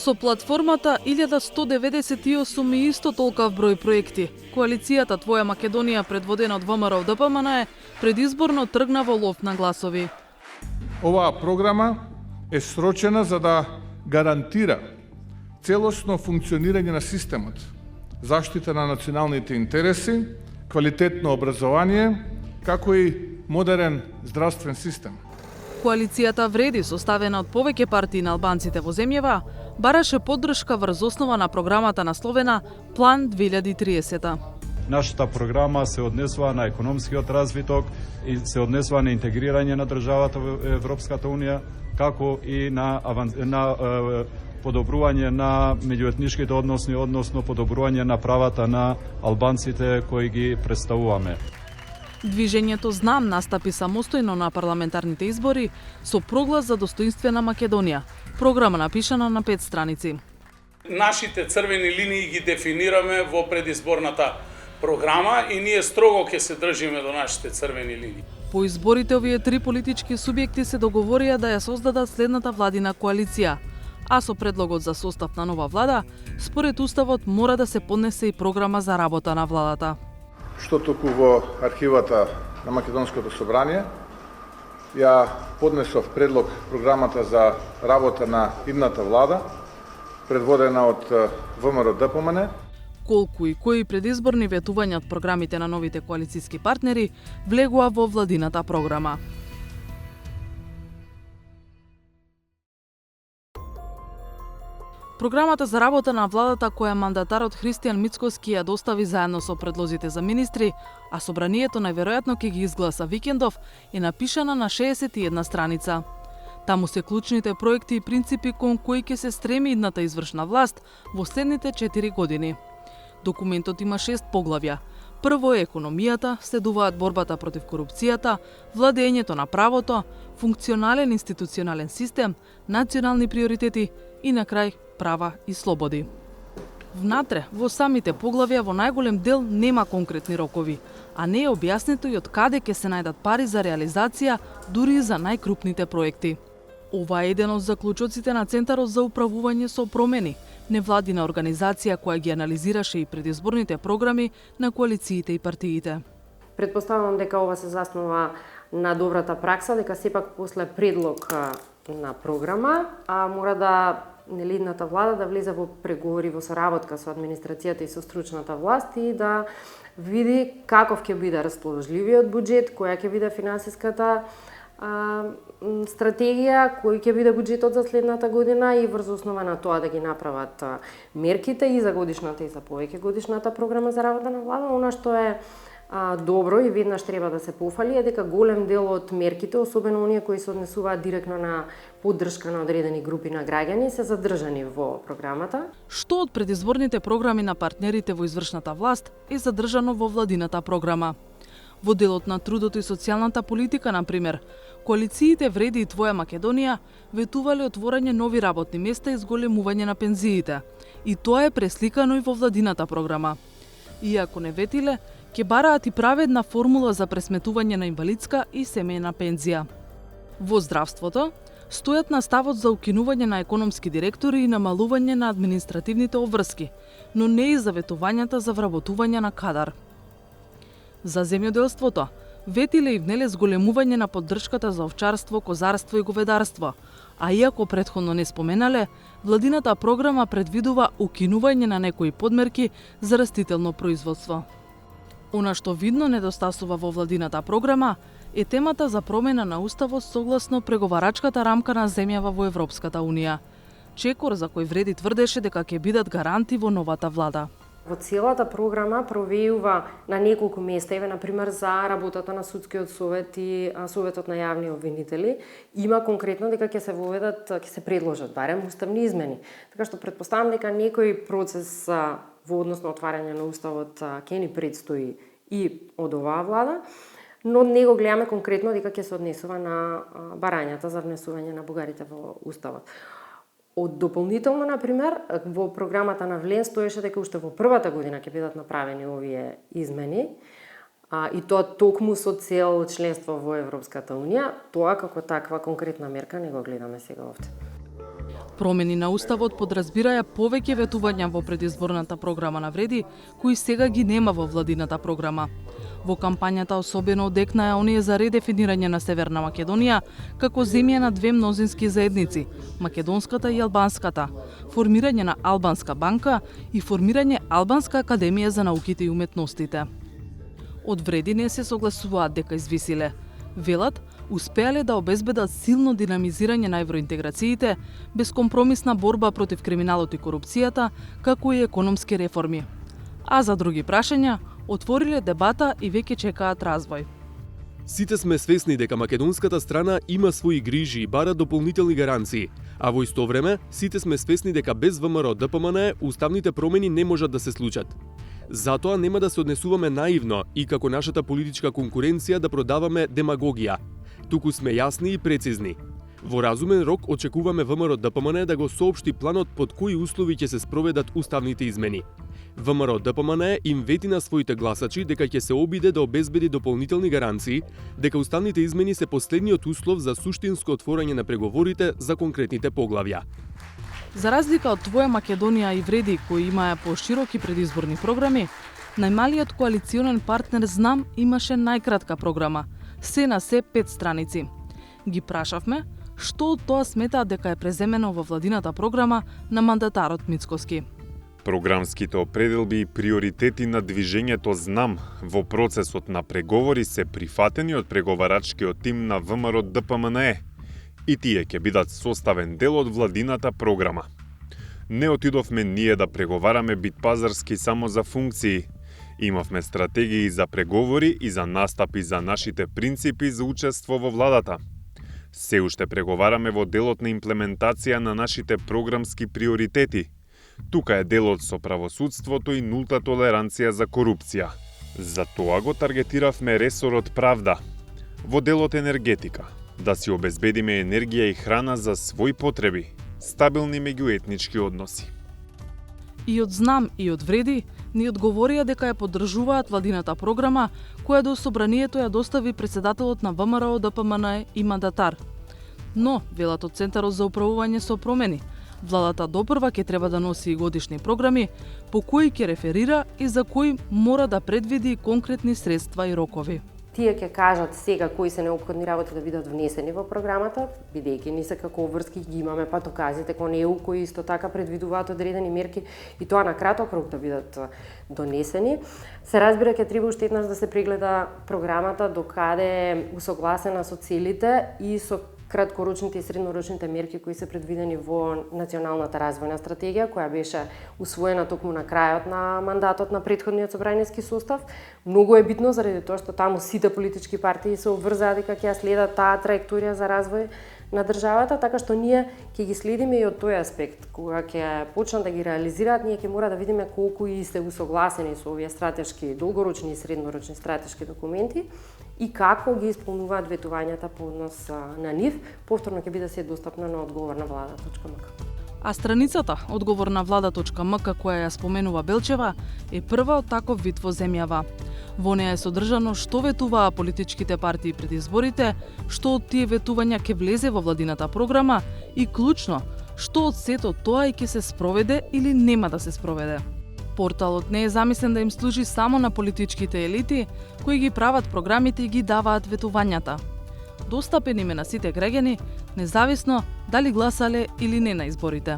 Со платформата 1198 и исто толкав број проекти, коалицијата Твоја Македонија, предводена од ВМРО ДПМН, предизборно тргна во лов на гласови. Оваа програма е срочена за да гарантира целосно функционирање на системот, заштита на националните интереси, квалитетно образование, како и модерен здравствен систем. Коалицијата Вреди, составена од повеќе партии на албанците во земјава, бараше поддршка врз основа на програмата насловена План 2030. Нашата програма се однесува на економскиот развиток и се однесува на интегрирање на државата во Европската Унија, како и на подобрување на меѓуетничките односи, односно подобрување на правата на албанците кои ги представуваме. Движењето Знам настапи самостојно на парламентарните избори со проглас за достоинствена Македонија, програма напишана на 5 страници. Нашите црвени линии ги дефинираме во предизборната програма и ние строго ќе се држиме до нашите црвени линии. По изборите овие три политички субјекти се договорија да ја создадат следната владина коалиција, а со предлогот за состав на нова влада, според Уставот мора да се поднесе и програма за работа на владата. Што току во архивата на Македонското собрание ја поднесов предлог програмата за работа на идната влада, предводена од ВМРО ДПМН. Колку и кои предизборни ветувања од програмите на новите коалицијски партнери влегува во владината програма. Програмата за работа на владата која мандатарот Христијан Мицкоски ја достави заедно со предлозите за министри, а собранието најверојатно ќе ги изгласа викендов, е напишана на 61 страница. Таму се клучните проекти и принципи кон кои ќе се стреми идната извршна власт во следните 4 години. Документот има 6 поглавја. Прво е економијата, следуваат борбата против корупцијата, владењето на правото, функционален институционален систем, национални приоритети и на крај права и слободи. Внатре, во самите поглавја, во најголем дел нема конкретни рокови, а не е објаснето и од каде ќе се најдат пари за реализација дури и за најкрупните проекти. Ова е еден од заклучоците на Центарот за управување со промени, невладина организација која ги анализираше и предизборните програми на коалициите и партиите. Предпоставувам дека ова се заснова на добрата пракса, дека сепак после предлог на програма, мора да идната влада да влезе во преговори, во соработка со администрацијата и со стручната власт и да види каков ќе биде расположливиот буџет, која ќе биде финансиската стратегија, кој ќе биде буџетот за следната година и врз основа на тоа да ги направат мерките и за годишната и за повеќе годишната програма за работа на влада. Она што е добро и веднаш треба да се пофали е дека голем дел од мерките, особено оние кои се однесуваат директно на поддршка на одредени групи на граѓани, се задржани во програмата. Што од предизборните програми на партнерите во извршната власт е задржано во владината програма? Во делот на трудото и социјалната политика, например, коалициите Вреди и Твоја Македонија ветувале отворање нови работни места и зголемување на пензиите. И тоа е пресликано и во владината програма. Иако не ветиле, ќе бараат и праведна формула за пресметување на инвалидска и семејна пензија. Во здравството, стојат на ставот за укинување на економски директори и намалување на административните обврски, но не и за ветувањата за вработување на кадар. За земјоделството, ветиле и внеле зголемување на поддршката за овчарство, козарство и говедарство, а иако претходно не споменале, владината програма предвидува укинување на некои подмерки за растително производство. Она што видно недостасува во владината програма е темата за промена на уставот согласно преговарачката рамка на земјава во Европската Унија. Чекор за кој Вреди тврдеше дека ќе бидат гаранти во новата влада. Во целата програма провејува на неколку места, еве например за работата на судскиот совет и советот на јавни обвинители, има конкретно дека ќе се воведат, ќе се предложат барем уставни измени. Така што претпоставам дека некој процес во однос на отварање на уставот ќе ни предстои и од оваа влада, но не го гледаме конкретно дека ќе се однесува на барањата за внесување на бугарите во уставот. Од дополнително, например, во програмата на Влен стоеше дека уште во првата година ќе бидат направени овие измени, и тоа токму со цел членство во Европската Унија. Тоа како таква конкретна мерка не го гледаме сега овде. Промени на уставот подразбираја повеќе ветувања во предизборната програма на Вреди, кои сега ги нема во владината програма. Во кампањата особено одекнаја оние за редефинирање на Северна Македонија како земја на две мнозински заедници, македонската и албанската, формирање на албанска банка и формирање Албанска академија за науките и уметностите. Од Вреди не се согласуваат дека извисиле. Велат, успеале да обезбедат силно динамизирање на евроинтеграциите, безкомпромисна борба против криминалот и корупцијата, како и економски реформи. А за други прашања, отвориле дебата и веќе чекаат развој. Сите сме свесни дека македонската страна има своји грижи и бара дополнителни гаранции, а во исто време сите сме свесни дека без ВМРО ДПМН уставните промени не можат да се случат. Затоа нема да се однесуваме наивно и како нашата политичка конкуренција да продаваме демагогија. Туку сме јасни и прецизни. Во разумен рок очекуваме ВМРО ДПМН да го соопшти планот под кои услови ќе се спроведат уставните измени. ВМРО ДПМН им вети на своите гласачи дека ќе се обиде да обезбеди дополнителни гаранции, дека уставните измени се последниот услов за суштинско отворање на преговорите за конкретните поглавја. За разлика од Твоја Македонија и Вреди, кои имаја пошироки предизборни програми, најмалиот коалиционен партнер Знам имаше најкратка програма, се на се 5 страници. Ги прашавме што од тоа сметаат дека е преземено во владината програма на мандатарот Мицкоски. Програмските определби и приоритети на движењето Знам во процесот на преговори се прифатени од преговарачкиот тим на ВМРО ДПМН и тие ќе бидат составен дел од владината програма. Не отидовме ние да преговараме битпазарски само за функции. Имавме стратегии за преговори и за настапи за нашите принципи за учество во владата. Се уште преговараме во делот на имплементација на нашите програмски приоритети. Тука е делот со правосудството и нулта толеранција за корупција. За тоа го таргетиравме ресорот правда. Во делот енергетика, да си обезбедиме енергија и храна за своји потреби, стабилни меѓуетнички односи. И од Знам и од Вреди ни одговорија дека ја поддржуваат владината програма, која до собранието ја достави председателот на ВМРО ДПМН и мандатар. Но, велат од Центарот за управување со промени, владата допрва ќе треба да носи и годишни програми по кои ќе реферира и за кои мора да предвиди конкретни средства и рокови. Тие ќе кажат сега кои се неопходни работи да бидат внесени во програмата, бидејќи ни се како обврски ги имаме патоказите кон ЕУ кои исто така предвидуваат одредени мерки и тоа на краток рок да бидат донесени. Се разбира ќе треба уште еднаш да се прегледа програмата докаде е усогласена со целите и со краткорочните и среднорочните мерки кои се предвидени во Националната развојна стратегија, која беше усвоена токму на крајот на мандатот на претходниот собраниски состав. Многу е битно заради тоа што таму сите политички партии се обврзаа дека ќе ја следат таа траекторија за развој на државата, така што ние ќе ги следиме и од тој аспект. Кога ќе почнат да ги реализираат, ние ќе мора да видиме колку и се усогласени со овие стратешки, долгорочни и среднорочни стратешки документи и како ги исполнуваат ветувањата по однос на нив. Повторно ќе биде се достапна на одговорнавлада.мк. А страницата одговорнавлада.мк која ја споменува Белчева е прва од таков вид во земјава. Во неја е содржано што ветуваа политичките партии пред изборите, што од тие ветувања ќе влезе во владината програма и клучно, што од сето тоа и ќе се спроведе или нема да се спроведе. Порталот не е замислен да им служи само на политичките елити кои ги прават програмите и ги даваат ветувањата. Достапен им е на сите граѓани, независно дали гласале или не на изборите.